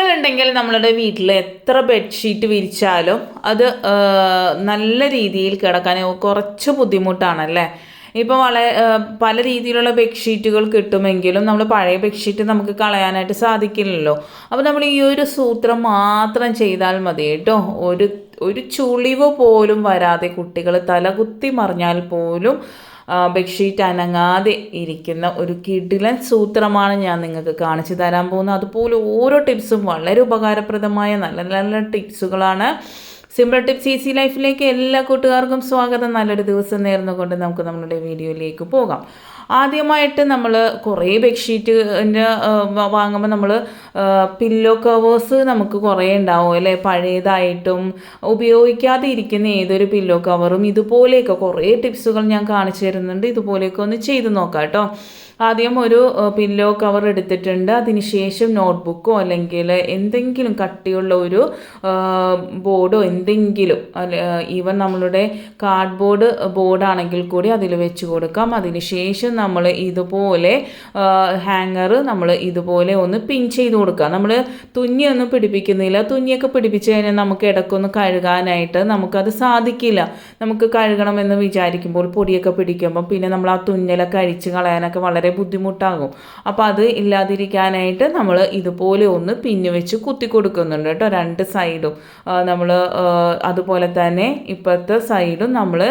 കുട്ടികളുണ്ടെങ്കിൽ നമ്മളുടെ വീട്ടിൽ എത്ര ബെഡ്ഷീറ്റ് വിരിച്ചാലും അത് നല്ല രീതിയിൽ കിടക്കാൻ കുറച്ച് ബുദ്ധിമുട്ടാണല്ലേ. ഇപ്പോൾ പല രീതിയിലുള്ള ബെഡ്ഷീറ്റുകൾ കിട്ടുമെങ്കിലും നമ്മൾ പഴയ ബെഡ്ഷീറ്റ് നമുക്ക് കളയാനായിട്ട് സാധിക്കില്ലല്ലോ. അപ്പോൾ നമ്മൾ ഈ ഒരു സൂത്രം മാത്രം ചെയ്താൽ മതി കേട്ടോ. ഒരു ചുളിവ് പോലും വരാതെ കുട്ടികൾ തലകുത്തി മറിഞ്ഞാൽ പോലും ബെഡ്ഷീറ്റ് അനങ്ങാതെ ഇരിക്കുന്ന ഒരു കിടിലൻ സൂത്രമാണ് ഞാൻ നിങ്ങൾക്ക് കാണിച്ചു തരാൻ പോകുന്നത്. അതുപോലെ ഓരോ ടിപ്സും വളരെ ഉപകാരപ്രദമായ നല്ല നല്ല ടിപ്സുകളാണ്. സിമ്പിൾ ടിപ്സ് ഈസി ലൈഫിലേക്ക് എല്ലാ കൂട്ടുകാർക്കും സ്വാഗതം. നല്ലൊരു ദിവസം നേർന്നുകൊണ്ട് നമുക്ക് നമ്മുടെ വീഡിയോയിലേക്ക് പോകാം. ആദ്യമായിട്ട് നമ്മൾ കുറേ ബെഡ്ഷീറ്റിൻ്റെ വാങ്ങുമ്പോൾ നമ്മൾ പില്ലോ കവേഴ്സ് നമുക്ക് കുറേ ഉണ്ടാവും അല്ലേ. പഴയതായിട്ടും ഉപയോഗിക്കാതെ ഇരിക്കുന്ന ഏതൊരു പില്ലോ കവറും ഇതുപോലെയൊക്കെ കുറേ ടിപ്സുകൾ ഞാൻ കാണിച്ചു തരുന്നുണ്ട്. ഇതുപോലെയൊക്കെ ഒന്ന് ചെയ്ത് നോക്കാം കേട്ടോ. ആദ്യം ഒരു പില്ലോ കവർ എടുത്തിട്ടുണ്ട്. അതിനുശേഷം നോട്ട്ബുക്കോ അല്ലെങ്കിൽ എന്തെങ്കിലും കട്ടിയുള്ള ഒരു ബോർഡോ എന്തെങ്കിലും, ഈവൻ നമ്മളുടെ കാർഡ്ബോർഡ് ബോർഡാണെങ്കിൽ കൂടി അതിൽ വെച്ച് കൊടുക്കാം. അതിനുശേഷം നമ്മൾ ഇതുപോലെ ഹാങ്ങർ നമ്മൾ ഇതുപോലെ ഒന്ന് പിൻ ചെയ്ത് കൊടുക്കുക. നമ്മൾ തുന്നിയൊന്നും പിടിപ്പിക്കുന്നില്ല. തുന്നിയൊക്കെ പിടിപ്പിച്ച് കഴിഞ്ഞാൽ നമുക്ക് ഇടയ്ക്കൊന്ന് കഴുകാനായിട്ട് നമുക്കത് സാധിക്കില്ല. നമുക്ക് കഴുകണമെന്ന് വിചാരിക്കുമ്പോൾ പൊടിയൊക്കെ പിടിക്കുമ്പോൾ പിന്നെ നമ്മൾ ആ തുന്നലൊക്കെ അഴിച്ച് കളയാനൊക്കെ വളരെ ബുദ്ധിമുട്ടാകും. അപ്പോൾ അത് ഇല്ലാതിരിക്കാനായിട്ട് നമ്മൾ ഇതുപോലെ ഒന്ന് പിന്ന് വെച്ച് കുത്തി കൊടുക്കുന്നുണ്ട് കേട്ടോ. രണ്ട് സൈഡും നമ്മൾ അതുപോലെ തന്നെ ഇപ്പോഴത്തെ സൈഡും നമ്മൾ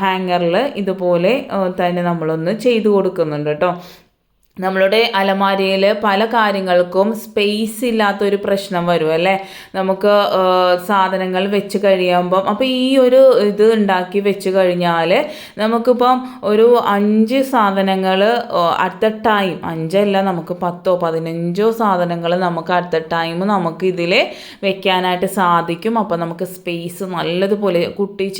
ഹാങ്ങറിൽ ഇതുപോലെ തന്നെ നമ്മളൊന്ന് ചെയ്ത് കൊടുക്കുന്നുണ്ട് കേട്ടോ. നമ്മളുടെ അലമാരയിൽ പല കാര്യങ്ങൾക്കും സ്പേസ് ഇല്ലാത്തൊരു പ്രശ്നം വരും അല്ലേ. നമുക്ക് സാധനങ്ങൾ വെച്ച് കഴിയുമ്പം അപ്പോൾ ഈ ഒരു ഇത് ഉണ്ടാക്കി വെച്ച് കഴിഞ്ഞാൽ നമുക്കിപ്പം ഒരു 5 സാധനങ്ങൾ അറ്റ് ദ ടൈം, 5 നമുക്ക് 10 15 സാധനങ്ങൾ നമുക്ക് അറ്റ് ദ ടൈം നമുക്ക് ഇതിൽ വെക്കാനായിട്ട് സാധിക്കും. അപ്പോൾ നമുക്ക് സ്പേസ് നല്ലതുപോലെ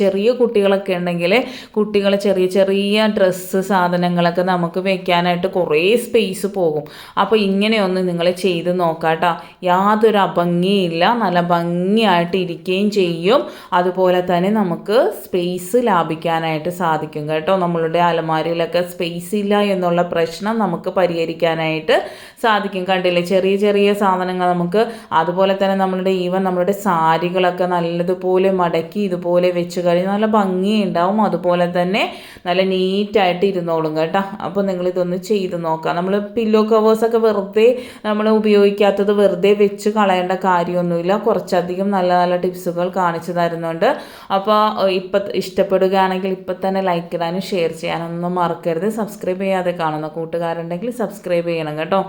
ചെറിയ കുട്ടികളൊക്കെ ഉണ്ടെങ്കിൽ കുട്ടികൾ ചെറിയ ചെറിയ ഡ്രസ്സ് സാധനങ്ങളൊക്കെ നമുക്ക് വെക്കാനായിട്ട് കുറേ സ്പേസ് പോകും. അപ്പോൾ ഇങ്ങനെയൊന്ന് നിങ്ങൾ ചെയ്ത് നോക്കാട്ടോ. യാതൊരു അഭംഗിയില്ല, നല്ല ഭംഗിയായിട്ട് ഇരിക്കുകയും ചെയ്യും. അതുപോലെ തന്നെ നമുക്ക് സ്പേസ് ലാഭിക്കാനായിട്ട് സാധിക്കും കേട്ടോ. നമ്മളുടെ അലമാരയിലൊക്കെ സ്പേസ് ഇല്ല എന്നുള്ള പ്രശ്നം നമുക്ക് പരിഹരിക്കാനായിട്ട് സാധിക്കും. കണ്ടില്ലേ, ചെറിയ ചെറിയ സാധനങ്ങൾ നമുക്ക്. അതുപോലെ തന്നെ നമ്മളുടെ സാരികളൊക്കെ നല്ലതുപോലെ മടക്കി ഇതുപോലെ വെച്ച് കഴിഞ്ഞാൽ നല്ല ഭംഗിയുണ്ടാവും. അതുപോലെ തന്നെ നല്ല നീറ്റായിട്ട് ഇരുന്നോളും കേട്ടോ. അപ്പോൾ നിങ്ങളിതൊന്ന് ചെയ്ത് നോക്കാം. നമ്മൾ പില്ലോ കവേഴ്സൊക്കെ വെറുതെ നമ്മൾ ഉപയോഗിക്കാത്തത് വെറുതെ വെച്ച് കളയേണ്ട കാര്യമൊന്നുമില്ല. കുറച്ചധികം നല്ല നല്ല ടിപ്സുകൾ കാണിച്ചു തരുന്നുണ്ട്. അപ്പോൾ ഇപ്പം ഇഷ്ടപ്പെടുകയാണെങ്കിൽ ഇപ്പം തന്നെ ലൈക്ക് ഇടാനും ഷെയർ ചെയ്യാനൊന്നും മറക്കരുത്. സബ്സ്ക്രൈബ് ചെയ്യാതെ കാണുന്ന കൂട്ടുകാരുണ്ടെങ്കിൽ സബ്സ്ക്രൈബ് ചെയ്യണം കേട്ടോ.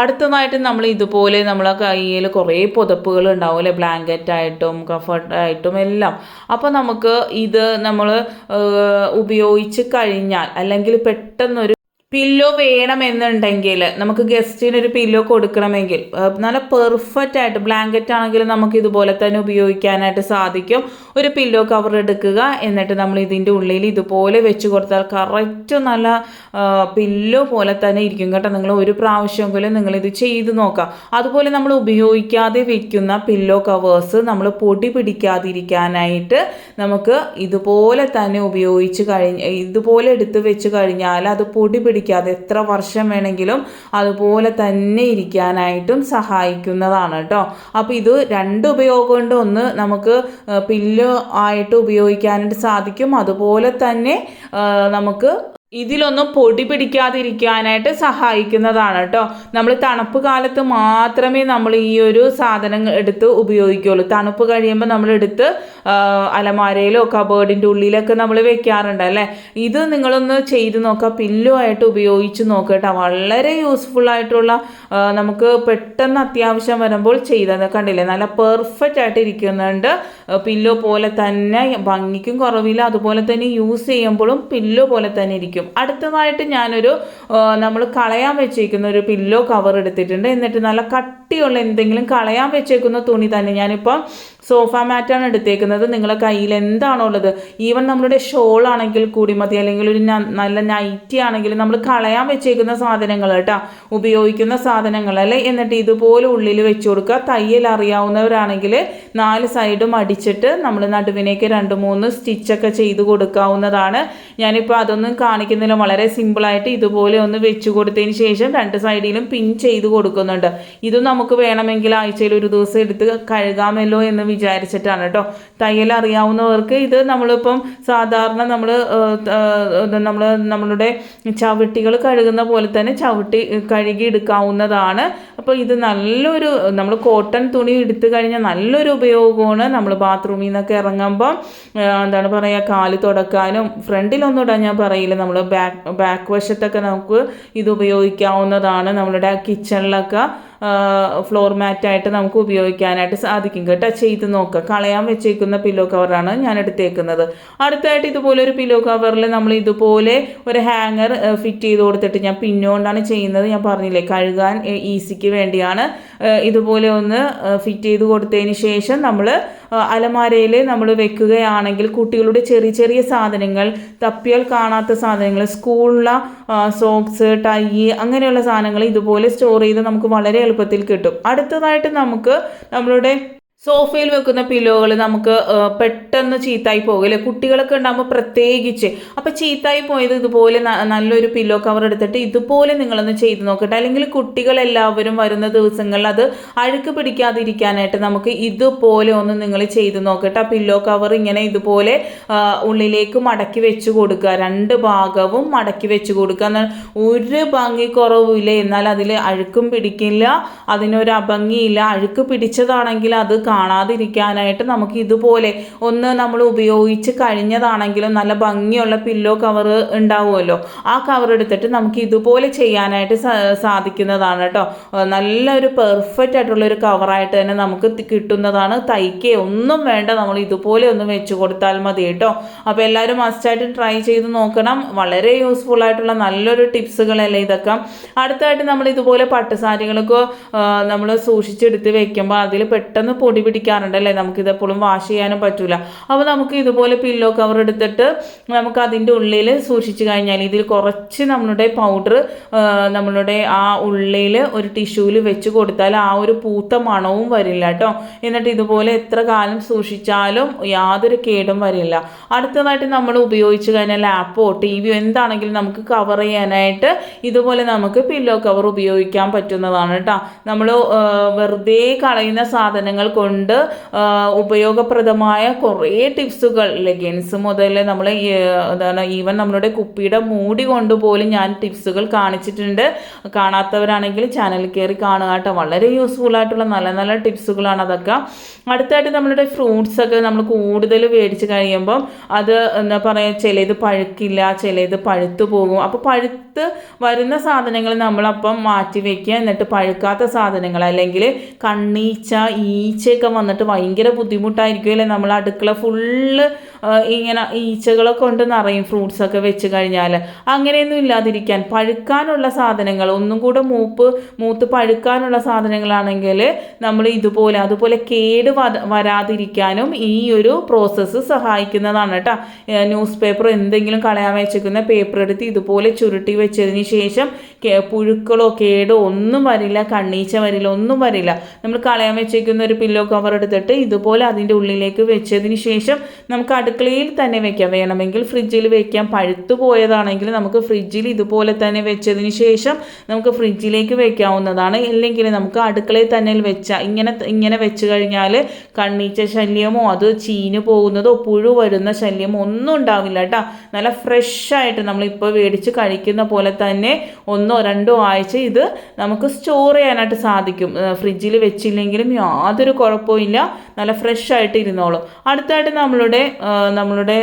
അടുത്തതായിട്ട് നമ്മൾ ഇതുപോലെ നമ്മളെ കയ്യിൽ കുറേ പുതപ്പുകൾ ഉണ്ടാവും അല്ലേ, ബ്ലാങ്കറ്റായിട്ടും കംഫർട്ടായിട്ടും എല്ലാം. അപ്പോൾ നമുക്ക് ഇത് നമ്മൾ ഉപയോഗിച്ച് കഴിഞ്ഞാൽ അല്ലെങ്കിൽ പെട്ടെന്നൊരു പില്ലോ വേണമെന്നുണ്ടെങ്കിൽ, നമുക്ക് ഗസ്റ്റിനൊരു പില്ലോ കൊടുക്കണമെങ്കിൽ നല്ല പെർഫെക്റ്റ് ആയിട്ട് ബ്ലാങ്കറ്റ് ആണെങ്കിൽ നമുക്ക് ഇതുപോലെ തന്നെ ഉപയോഗിക്കാനായിട്ട് സാധിക്കും. ഒരു പില്ലോ കവർ എടുക്കുക, എന്നിട്ട് നമ്മൾ ഇതിൻ്റെ ഉള്ളിൽ ഇതുപോലെ വെച്ച് കൊടുത്താൽ കറക്റ്റ് നല്ല പില്ലോ പോലെ തന്നെ ഇരിക്കും കേട്ടോ. നിങ്ങൾ ഒരു പ്രാവശ്യമെങ്കിലും നിങ്ങളിത് ചെയ്ത് നോക്കാം. അതുപോലെ നമ്മൾ ഉപയോഗിക്കാതെ വെക്കുന്ന പില്ലോ കവേഴ്സ് നമ്മൾ പൊടി പിടിക്കാതിരിക്കാനായിട്ട് നമുക്ക് ഇതുപോലെ തന്നെ ഇതുപോലെ എടുത്ത് വെച്ച് കഴിഞ്ഞാൽ അത് പൊടി പിടിക്കാതെ എത്ര വർഷം വേണമെങ്കിലും അതുപോലെ തന്നെ ഇരിക്കാനായിട്ടും സഹായിക്കുന്നതാണ് കേട്ടോ. അപ്പോൾ ഇത് 2 ഉപയോഗം കൊണ്ട്, ഒന്ന് നമുക്ക് പില്ലോ ആയിട്ട് ഉപയോഗിക്കാനായിട്ട് സാധിക്കും. അതുപോലെ തന്നെ നമുക്ക് ഇതിലൊന്നും പൊടി പിടിക്കാതിരിക്കാനായിട്ട് സഹായിക്കുന്നതാണ് കേട്ടോ. നമ്മൾ തണുപ്പ് കാലത്ത് മാത്രമേ നമ്മൾ ഈ ഒരു സാധനം എടുത്ത് ഉപയോഗിക്കുകയുള്ളൂ. തണുപ്പ് കഴിയുമ്പോൾ നമ്മൾ എടുത്ത് അലമാരയിലോ കബേർഡിൻ്റെ ഉള്ളിലൊക്കെ നമ്മൾ വെക്കാറുണ്ട് അല്ലേ. ഇത് നിങ്ങളൊന്ന് ചെയ്ത് നോക്കുക, പില്ലോ ആയിട്ട് ഉപയോഗിച്ച് നോക്കുക കേട്ടോ. വളരെ യൂസ്ഫുൾ ആയിട്ടുള്ള, നമുക്ക് പെട്ടെന്ന് അത്യാവശ്യം വരുമ്പോൾ ചെയ്തത് കണ്ടില്ലേ, നല്ല പെർഫെക്റ്റ് ആയിട്ട് ഇരിക്കുന്നുണ്ട്. പില്ലോ പോലെ തന്നെ, ഭംഗിക്കും കുറവില്ല. അതുപോലെ തന്നെ യൂസ് ചെയ്യുമ്പോഴും പില്ലോ പോലെ തന്നെ ഇരിക്കും. അടുത്തതായിട്ട് ഞാനൊരു നമ്മൾ കളയാൻ വെച്ചേക്കുന്ന ഒരു പില്ലോ കവർ എടുത്തിട്ടുണ്ട്. എന്നിട്ട് നല്ല കട്ടിയുള്ള എന്തെങ്കിലും കളയാൻ വെച്ചേക്കുന്ന തുണി തന്നെ, ഞാനിപ്പം സോഫ മാറ്റാണ് എടുത്തേക്കുന്നത്. നിങ്ങളെ കയ്യിൽ എന്താണോ ഉള്ളത്, ഈവൻ നമ്മളുടെ ഷോൾ ആണെങ്കിൽ കൂടി മതി, അല്ലെങ്കിൽ ഒരു നല്ല നൈറ്റി ആണെങ്കിൽ നമ്മൾ കളയാൻ വെച്ചേക്കുന്ന സാധനങ്ങൾ കേട്ടോ, ഉപയോഗിക്കുന്ന സാധനങ്ങളല്ലേ. എന്നിട്ട് ഇതുപോലെ ഉള്ളിൽ വെച്ച് കൊടുക്കുക. തയ്യൽ അറിയാവുന്നവരാണെങ്കിൽ 4 സൈഡും അടിച്ചിട്ട് നമ്മൾ നടുവിനേക്ക് 2-3 സ്റ്റിച്ചൊക്കെ ചെയ്ത് കൊടുക്കാവുന്നതാണ്. ഞാനിപ്പോൾ അതൊന്നും കാണിക്കുന്നില്ല, വളരെ സിമ്പിളായിട്ട് ഇതുപോലെ ഒന്ന് വെച്ച് കൊടുത്തതിന് ശേഷം 2 സൈഡിലും പിൻ ചെയ്ത് കൊടുക്കുന്നുണ്ട്. ഇത് നമുക്ക് വേണമെങ്കിൽ ആഴ്ചയിൽ ഒരു ദിവസം എടുത്ത് കഴുകാമല്ലോ എന്ന് വിചാരിച്ചിട്ടാണ് കേട്ടോ. തയ്യൽ അറിയാവുന്നവർക്ക് ഇത് നമ്മളിപ്പം സാധാരണ നമ്മളുടെ ചവിട്ടികൾ കഴുകുന്ന പോലെ തന്നെ ചവിട്ടി കഴുകി എടുക്കാവുന്നതാണ്. അപ്പോൾ ഇത് നല്ലൊരു, നമ്മൾ കോട്ടൺ തുണി എടുത്തു കഴിഞ്ഞാൽ നല്ലൊരു ഉപയോഗമാണ്. നമ്മൾ ബാത്റൂമിൽ നിന്നൊക്കെ ഇറങ്ങുമ്പം എന്താണ് പറയുക, കാല് തുടക്കാനും ഫ്രണ്ടിലൊന്നും ഇടാൻ ഞാൻ പറയില്ല, നമ്മൾ ബാക്ക് വശത്തൊക്കെ നമുക്ക് ഇത് ഉപയോഗിക്കാവുന്നതാണ്. നമ്മളുടെ കിച്ചണിലൊക്കെ ഫ്ലോർ മാറ്റായിട്ട് നമുക്ക് ഉപയോഗിക്കാനായിട്ട് സാധിക്കും കേട്ടോ. ചെയ്ത് നോക്കുക. കളയാൻ വെച്ചേക്കുന്ന പില്ലോ കവറാണ് ഞാൻ എടുത്തേക്കുന്നത്. അടുത്തായിട്ട് ഇതുപോലെ ഒരു പില്ലോ കവറിൽ നമ്മൾ ഇതുപോലെ ഒരു ഹാങ്ങർ ഫിറ്റ് ചെയ്ത് കൊടുത്തിട്ട്, ഞാൻ പിന്നുകൊണ്ടാണ് ചെയ്യുന്നത്, ഞാൻ പറഞ്ഞില്ലേ കഴുകാൻ ഈസിക്ക് വേണ്ടിയാണ്. ഇതുപോലെ ഒന്ന് ഫിറ്റ് ചെയ്ത് കൊടുത്തതിന് ശേഷം നമ്മൾ അലമാരയിൽ നമ്മൾ വെക്കുകയാണെങ്കിൽ കുട്ടികളുടെ ചെറിയ ചെറിയ സാധനങ്ങൾ, തപ്പിയാൽ കാണാത്ത സാധനങ്ങൾ, സ്കൂളിലെ സോക്സ്, ടൈ, അങ്ങനെയുള്ള സാധനങ്ങൾ ഇതുപോലെ സ്റ്റോർ ചെയ്ത് നമുക്ക് വളരെ എളുപ്പത്തിൽ കിട്ടും. അടുത്തതായിട്ട് നമുക്ക് നമ്മളുടെ സോഫയിൽ വെക്കുന്ന പില്ലോകൾ നമുക്ക് പെട്ടെന്ന് ചീത്തായി പോകില്ലേ, കുട്ടികളൊക്കെ ഉണ്ടാകുമ്പോൾ പ്രത്യേകിച്ച്. അപ്പോൾ ചീത്തായി പോയത് ഇതുപോലെ നല്ലൊരു പില്ലോ കവർ എടുത്തിട്ട് ഇതുപോലെ നിങ്ങളൊന്ന് ചെയ്ത് നോക്കട്ടെ. അല്ലെങ്കിൽ കുട്ടികളെല്ലാവരും വരുന്ന ദിവസങ്ങളിൽ അത് അഴുക്ക് പിടിക്കാതിരിക്കാനായിട്ട് നമുക്ക് ഇതുപോലെ ഒന്ന് നിങ്ങൾ ചെയ്ത് നോക്കട്ടെ. ആ പില്ലോ കവർ ഇങ്ങനെ ഇതുപോലെ ഉള്ളിലേക്ക് മടക്കി വെച്ച് കൊടുക്കുക, 2 ഭാഗവും മടക്കി വെച്ച് കൊടുക്കുക. ഒരു ഭംഗി കുറവില്ല, എന്നാൽ അതിൽ അഴുക്കും പിടിക്കില്ല, അതിനൊരു അഭംഗിയില്ല. അഴുക്ക് പിടിച്ചതാണെങ്കിൽ അത് കാണാതിരിക്കാനായിട്ട് നമുക്ക് ഇതുപോലെ ഒന്ന് നമ്മൾ ഉപയോഗിച്ച് കഴിഞ്ഞതാണെങ്കിലും നല്ല ഭംഗിയുള്ള പില്ലോ കവർ ഉണ്ടാവുമല്ലോ, ആ കവർ എടുത്തിട്ട് നമുക്ക് ഇതുപോലെ ചെയ്യാനായിട്ട് സാധിക്കുന്നതാണ് കേട്ടോ. നല്ലൊരു പെർഫെക്റ്റ് ആയിട്ടുള്ളൊരു കവറായിട്ട് തന്നെ നമുക്ക് കിട്ടുന്നതാണ്. തയ്ക്കേ ഒന്നും വേണ്ട, നമ്മൾ ഇതുപോലെ ഒന്ന് വെച്ച് കൊടുത്താൽ മതി കേട്ടോ. അപ്പോൾ എല്ലാവരും മസ്റ്റായിട്ട് ട്രൈ ചെയ്ത് നോക്കണം. വളരെ യൂസ്ഫുൾ ആയിട്ടുള്ള നല്ലൊരു ടിപ്സുകളല്ലേ ഇതൊക്കെ. അടുത്തായിട്ട് നമ്മൾ ഇതുപോലെ പട്ടുസാരികളൊക്കെ നമ്മൾ സൂക്ഷിച്ചെടുത്ത് വെക്കുമ്പോൾ അതിൽ പെട്ടെന്ന് പൊടി പിടിക്കാറുണ്ടല്ലേ, നമുക്കിതെപ്പോഴും വാഷ് ചെയ്യാനും പറ്റൂല. അപ്പോൾ നമുക്ക് ഇതുപോലെ പില്ലോ കവർ എടുത്തിട്ട് നമുക്ക് അതിൻ്റെ ഉള്ളിൽ സൂക്ഷിച്ച് കഴിഞ്ഞാൽ ഇതിൽ കുറച്ച് നമ്മളുടെ പൗഡർ നമ്മളുടെ ആ ഉള്ളിൽ ഒരു ടിഷ്യൂവിൽ വെച്ച് കൊടുത്താൽ ആ ഒരു പൂത്ത മണവും വരില്ല കേട്ടോ. എന്നിട്ട് ഇതുപോലെ എത്ര കാലം സൂക്ഷിച്ചാലും യാതൊരു കേടും വരില്ല. അടുത്തതായിട്ട് നമ്മൾ ഉപയോഗിച്ച് കഴിഞ്ഞാൽ ലാപ്പോ ടിവിയോ എന്താണെങ്കിലും നമുക്ക് കവർ ചെയ്യാനായിട്ട് ഇതുപോലെ നമുക്ക് പില്ലോ കവർ ഉപയോഗിക്കാൻ പറ്റുന്നതാണ് കേട്ടോ. നമ്മൾ വെറുതെ കളയുന്ന സാധനങ്ങൾ കൊണ്ട് ഉപയോഗപ്രദമായ കുറേ ടിപ്സുകൾ, ലെഗിൻസ് മുതൽ നമ്മൾ ഈവൻ നമ്മളുടെ കുപ്പിയുടെ മൂടി കൊണ്ടുപോലും ഞാൻ ടിപ്സുകൾ കാണിച്ചിട്ടുണ്ട്. കാണാത്തവരാണെങ്കിൽ ചാനലിൽ കയറി കാണുക കേട്ടോ. വളരെ യൂസ്ഫുൾ ആയിട്ടുള്ള നല്ല നല്ല ടിപ്സുകളാണ് അതൊക്കെ. അടുത്തായിട്ട് നമ്മളുടെ ഫ്രൂട്ട്സൊക്കെ നമ്മൾ കൂടുതൽ മേടിച്ച് കഴിയുമ്പം അത് എന്താ പറയുക, ചിലത് പഴുക്കില്ല, ചിലത് പഴുത്തു പോകും. അപ്പോൾ പഴുത്ത് വരുന്ന സാധനങ്ങൾ നമ്മളപ്പം മാറ്റി വയ്ക്കുക. എന്നിട്ട് പഴുക്കാത്ത സാധനങ്ങൾ അല്ലെങ്കിൽ കണ്ണീച്ച, ഈച്ചയൊക്കെ വന്നിട്ട് ഭയങ്കര ബുദ്ധിമുട്ടായിരിക്കുമല്ലേ, നമ്മൾ അടുക്കള ഫുള്ള് ഇങ്ങനെ ഈച്ചകളൊക്കെ കൊണ്ട് നിറയും ഫ്രൂട്ട്സൊക്കെ വെച്ച് കഴിഞ്ഞാൽ. അങ്ങനെയൊന്നും ഇല്ലാതിരിക്കാൻ പഴുക്കാനുള്ള സാധനങ്ങൾ, ഒന്നും കൂടെ മൂത്ത് പഴുക്കാനുള്ള സാധനങ്ങളാണെങ്കിൽ നമ്മൾ അതുപോലെ കേട് വരാതിരിക്കാനും ഈ ഒരു പ്രോസസ്സ് സഹായിക്കുന്നതാണ് കേട്ടോ. ന്യൂസ് പേപ്പർ എന്തെങ്കിലും കളയാൻ വെച്ചിരിക്കുന്ന പേപ്പർ എടുത്ത് ഇതുപോലെ ചുരുട്ടി വെച്ചതിന് ശേഷം പുഴുക്കളോ കേടോ ഒന്നും വരില്ല, കണ്ണീച്ച വരില്ല, ഒന്നും വരില്ല. നമ്മൾ കളയാൻ വെച്ചിരിക്കുന്ന ഒരു പില്ലോ കവർ എടുത്തിട്ട് ഇതുപോലെ അതിൻ്റെ ഉള്ളിലേക്ക് വെച്ചതിന് ശേഷം നമുക്ക് അടുക്കളയിൽ തന്നെ വെക്കാം. വേണമെങ്കിൽ ഫ്രിഡ്ജിൽ വെക്കാം. പഴുത്തു പോയതാണെങ്കിൽ നമുക്ക് ഫ്രിഡ്ജിൽ ഇതുപോലെ തന്നെ വെച്ചതിന് ശേഷം നമുക്ക് ഫ്രിഡ്ജിലേക്ക് വെക്കാവുന്നതാണ്. ഇല്ലെങ്കിൽ നമുക്ക് അടുക്കളയിൽ തന്നെ ഇങ്ങനെ വെച്ച് കഴിഞ്ഞാൽ കണ്ണീച്ച ശല്യമോ അത് ചീഞ്ഞു പോകുന്നതോ പുഴു വരുന്ന ശല്യമോ ഒന്നും ഉണ്ടാവില്ല കേട്ടോ. നല്ല ഫ്രഷായിട്ട് നമ്മളിപ്പോൾ മേടിച്ച് കഴിക്കുന്ന പോലെ തന്നെ 1-2 ആഴ്ച ഇത് നമുക്ക് സ്റ്റോർ ചെയ്യാനായിട്ട് സാധിക്കും. ഫ്രിഡ്ജിൽ വെച്ചില്ലെങ്കിലും യാതൊരു കുഴപ്പമില്ല, നല്ല ഫ്രഷായിട്ട് ഇരുന്നോളും. അടുത്തായിട്ട് നമ്മളുടെ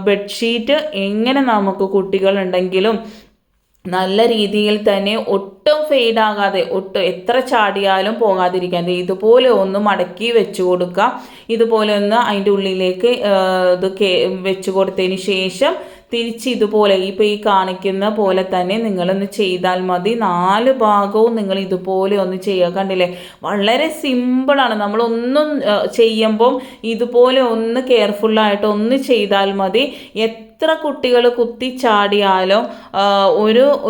ബെഡ്ഷീറ്റ് എങ്ങനെ നമുക്ക് കുട്ടികളുണ്ടെങ്കിലും നല്ല രീതിയിൽ തന്നെ ഒട്ടും ഫെയ്ഡാകാതെ എത്ര ചാടിയാലും പോകാതിരിക്കാൻ ഇതുപോലെ ഒന്ന് മടക്കി വെച്ച് കൊടുക്കുക. ഇതുപോലെ ഒന്ന് അതിൻ്റെ ഉള്ളിലേക്ക് ഇത് വെച്ച് കൊടുത്തതിന് ശേഷം തിരിച്ച് ഇതുപോലെ ഇപ്പോൾ ഈ കാണിക്കുന്ന പോലെ തന്നെ നിങ്ങളൊന്ന് ചെയ്താൽ മതി. 4 ഭാഗവും നിങ്ങൾ ഇതുപോലെ ഒന്ന് ചെയ്യുക. കണ്ടില്ലേ, വളരെ സിമ്പിളാണ്. നമ്മളൊന്നും ചെയ്യുമ്പം ഇതുപോലെ ഒന്ന് കെയർഫുള്ളായിട്ട് ഒന്ന് ചെയ്താൽ മതി. എത്ര കുട്ടികൾ കുത്തിച്ചാടിയാലും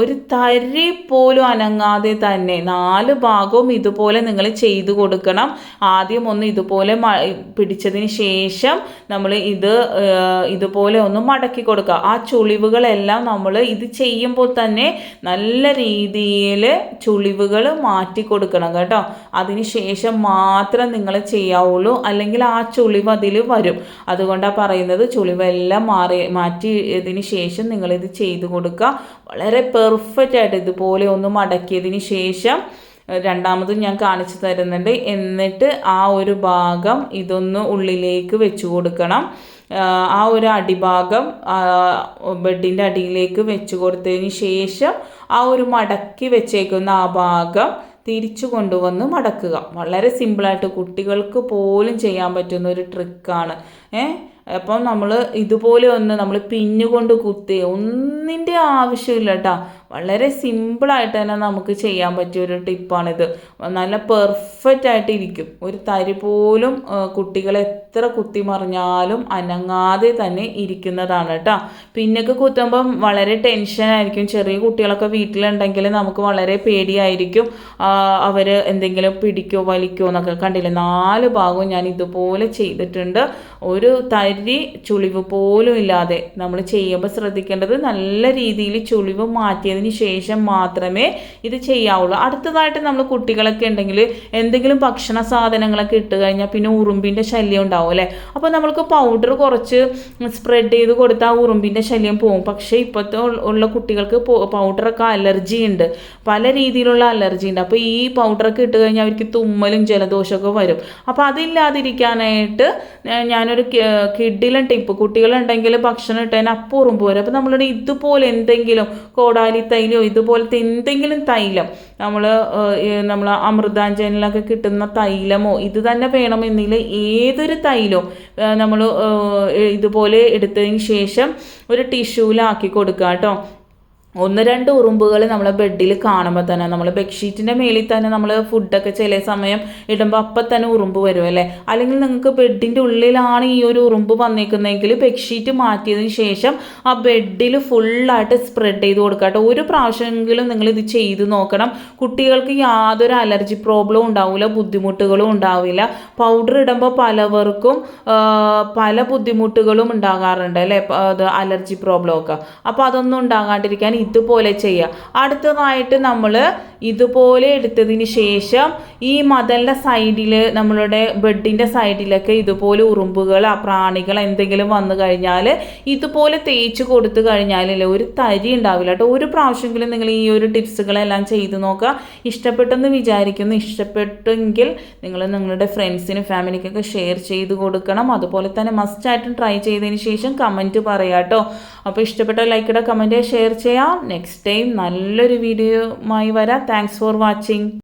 ഒരു തരി പോലും അനങ്ങാതെ തന്നെ 4 ഭാഗവും ഇതുപോലെ നിങ്ങൾ ചെയ്തു കൊടുക്കണം. ആദ്യം ഒന്ന് ഇതുപോലെ പിടിച്ചതിന് ശേഷം നമ്മൾ ഇതുപോലെ ഒന്ന് മടക്കി കൊടുക്കുക. ആ ചുളിവുകളെല്ലാം നമ്മൾ ഇത് ചെയ്യുമ്പോൾ തന്നെ നല്ല രീതിയിൽ ചുളിവുകൾ മാറ്റി കൊടുക്കണം കേട്ടോ. അതിന് ശേഷം മാത്രം നിങ്ങൾ ചെയ്യാവുള്ളൂ, അല്ലെങ്കിൽ ആ ചുളിവ് അതിൽ വരും. അതുകൊണ്ടാണ് പറയുന്നത്, ചുളിവെല്ലാം മാറ്റിയതിന് ശേഷം നിങ്ങളിത് ചെയ്തു കൊടുക്കുക. വളരെ പെർഫെക്റ്റ് ആയിട്ട് ഇതുപോലെ ഒന്ന് മടക്കിയതിന് ശേഷം രണ്ടാമതും ഞാൻ കാണിച്ചു തരുന്നുണ്ട്. എന്നിട്ട് ആ ഒരു ഭാഗം ഇതൊന്ന് ഉള്ളിലേക്ക് വെച്ച് കൊടുക്കണം. ആ ഒരു അടിഭാഗം ബെഡിൻ്റെ അടിയിലേക്ക് വെച്ച് കൊടുത്തതിന് ശേഷം ആ ഒരു മടക്കി വെച്ചേക്കുന്ന ആ ഭാഗം തിരിച്ചു കൊണ്ടുവന്ന് മടക്കുക. വളരെ സിമ്പിളായിട്ട് കുട്ടികൾക്ക് പോലും ചെയ്യാൻ പറ്റുന്ന ഒരു ട്രിക്കാണ്. അപ്പം നമ്മൾ ഇതുപോലെ ഒന്ന് നമ്മൾ പിന്നുകൊണ്ട് കുത്തി ഒന്നിൻ്റെ ആവശ്യമില്ല കേട്ടോ. വളരെ സിമ്പിളായിട്ട് തന്നെ നമുക്ക് ചെയ്യാൻ പറ്റിയൊരു ടിപ്പാണിത്. നല്ല പെർഫെക്റ്റ് ആയിട്ട് ഇരിക്കും. ഒരു തരി പോലും കുട്ടികൾ എത്ര കുത്തി മറിഞ്ഞാലും അനങ്ങാതെ തന്നെ ഇരിക്കുന്നതാണ് കേട്ടോ. പിന്നൊക്കെ കുത്തുമ്പം വളരെ ടെൻഷനായിരിക്കും. ചെറിയ കുട്ടികളൊക്കെ വീട്ടിലുണ്ടെങ്കിൽ നമുക്ക് വളരെ പേടിയായിരിക്കും. അവർ എന്തെങ്കിലും പിടിക്കോ വലിക്കോ എന്നൊക്കെ. കണ്ടില്ലേ, 4 ഭാഗവും ഞാൻ ഇതുപോലെ ചെയ്തിട്ടുണ്ട്. ഒരു തരി ചുളിവ് പോലും ഇല്ലാതെ നമ്മൾ ചെയ്യുമ്പോൾ ശ്രദ്ധിക്കേണ്ടത് നല്ല രീതിയിൽ ചുളിവ് മാറ്റിയതിന് ശേഷം മാത്രമേ ഇത് ചെയ്യാവുള്ളൂ. അടുത്തതായിട്ട് നമ്മൾ കുട്ടികളൊക്കെ ഉണ്ടെങ്കിൽ എന്തെങ്കിലും ഭക്ഷണ സാധനങ്ങളൊക്കെ ഇട്ട് കഴിഞ്ഞാൽ പിന്നെ ഉറുമ്പിൻ്റെ ശല്യം ഉണ്ടാവും അല്ലേ. അപ്പോൾ നമ്മൾക്ക് പൗഡർ കുറച്ച് സ്പ്രെഡ് ചെയ്ത് കൊടുത്താൽ ഉറുമ്പിൻ്റെ ശല്യം പോകും. പക്ഷേ ഇപ്പോഴത്തെ ഉള്ള കുട്ടികൾക്ക് പൗഡറൊക്കെ അലർജി ഉണ്ട്, പല രീതിയിലുള്ള അലർജി ഉണ്ട്. അപ്പോൾ ഈ പൗഡറൊക്കെ ഇട്ട് കഴിഞ്ഞാൽ അവർക്ക് തുമ്മലും ജലദോഷമൊക്കെ വരും. അപ്പോൾ അതില്ലാതിരിക്കാനായിട്ട് ഞാനൊരു കിഡിലും ടിപ്പ്, കുട്ടികളുണ്ടെങ്കിൽ ഭക്ഷണം ഇട്ടതിന് അപ്പം ഉറുമ്പ് വരും. അപ്പോൾ നമ്മളുടെ ഇതുപോലെ എന്തെങ്കിലും കോടാലി തൈലോ ഇതുപോലത്തെ എന്തെങ്കിലും തൈലം നമ്മൾ അമൃതാഞ്ജനിലൊക്കെ കിട്ടുന്ന തൈലമോ ഇത് തന്നെ വേണമെന്നില്ല, ഏതൊരു തൈലോ നമ്മൾ ഇതുപോലെ എടുത്തതിന് ശേഷം ഒരു ടിഷ്യൂലാക്കി കൊടുക്കുക കേട്ടോ. 1-2 ഉറുമ്പുകൾ നമ്മളെ ബെഡിൽ കാണുമ്പോൾ തന്നെ, നമ്മൾ ബെഡ്ഷീറ്റിൻ്റെ മേളിൽ തന്നെ നമ്മൾ ഫുഡൊക്കെ ചില സമയം ഇടുമ്പോൾ അപ്പം തന്നെ ഉറുമ്പ് വരും അല്ലേ. അല്ലെങ്കിൽ നിങ്ങൾക്ക് ബെഡിൻ്റെ ഉള്ളിലാണ് ഈ ഒരു ഉറുമ്പ് വന്നേക്കുന്നതെങ്കിൽ ബെഡ്ഷീറ്റ് മാറ്റിയതിന് ശേഷം ആ ബെഡിൽ ഫുള്ളായിട്ട് സ്പ്രെഡ് ചെയ്ത് കൊടുക്കുക കേട്ടോ. ഒരു പ്രാവശ്യമെങ്കിലും നിങ്ങളിത് ചെയ്ത് നോക്കണം. കുട്ടികൾക്ക് യാതൊരു അലർജി പ്രോബ്ലം ഉണ്ടാവില്ല, ബുദ്ധിമുട്ടുകളും ഉണ്ടാവില്ല. പൗഡർ ഇടുമ്പോൾ പലവർക്കും പല ബുദ്ധിമുട്ടുകളും ഉണ്ടാകാറുണ്ട് അല്ലേ, അലർജി പ്രോബ്ലം ഒക്കെ. അപ്പോൾ അതൊന്നും ഉണ്ടാകാണ്ടിരിക്കാൻ ഇതുപോലെ ചെയ്യുക. അടുത്തതായിട്ട് നമ്മൾ ഇതുപോലെ എടുത്തതിന് ശേഷം ഈ മതിലിൻ്റെ സൈഡിൽ, നമ്മളുടെ ബെഡിൻ്റെ സൈഡിലൊക്കെ ഇതുപോലെ ഉറുമ്പുകൾ പ്രാണികൾ എന്തെങ്കിലും വന്നു കഴിഞ്ഞാൽ ഇതുപോലെ തേച്ച് കൊടുത്തു കഴിഞ്ഞാലല്ലേ ഒരു തരി ഉണ്ടാവില്ല കേട്ടോ. ഒരു പ്രാവശ്യമെങ്കിലും നിങ്ങൾ ഈ ഒരു ടിപ്സുകളെല്ലാം ചെയ്ത് നോക്കുക. ഇഷ്ടപ്പെട്ടെന്ന് വിചാരിക്കുന്നു. ഇഷ്ടപ്പെട്ടെങ്കിൽ നിങ്ങൾ നിങ്ങളുടെ ഫ്രണ്ട്സിനും ഫാമിലിക്കൊക്കെ ഷെയർ ചെയ്ത് കൊടുക്കണം. അതുപോലെ തന്നെ മസ്റ്റായിട്ടും ട്രൈ ചെയ്തതിന് ശേഷം കമൻറ്റ് പറയാം കേട്ടോ. അപ്പോൾ ഇഷ്ടപ്പെട്ട ലൈക്കിടുക, കമൻറ്റ് ഷെയർ ചെയ്യാം. നെക്സ്റ്റ് ടൈം നല്ലൊരു വീഡിയോയുമായി വരാം. Thanks for watching.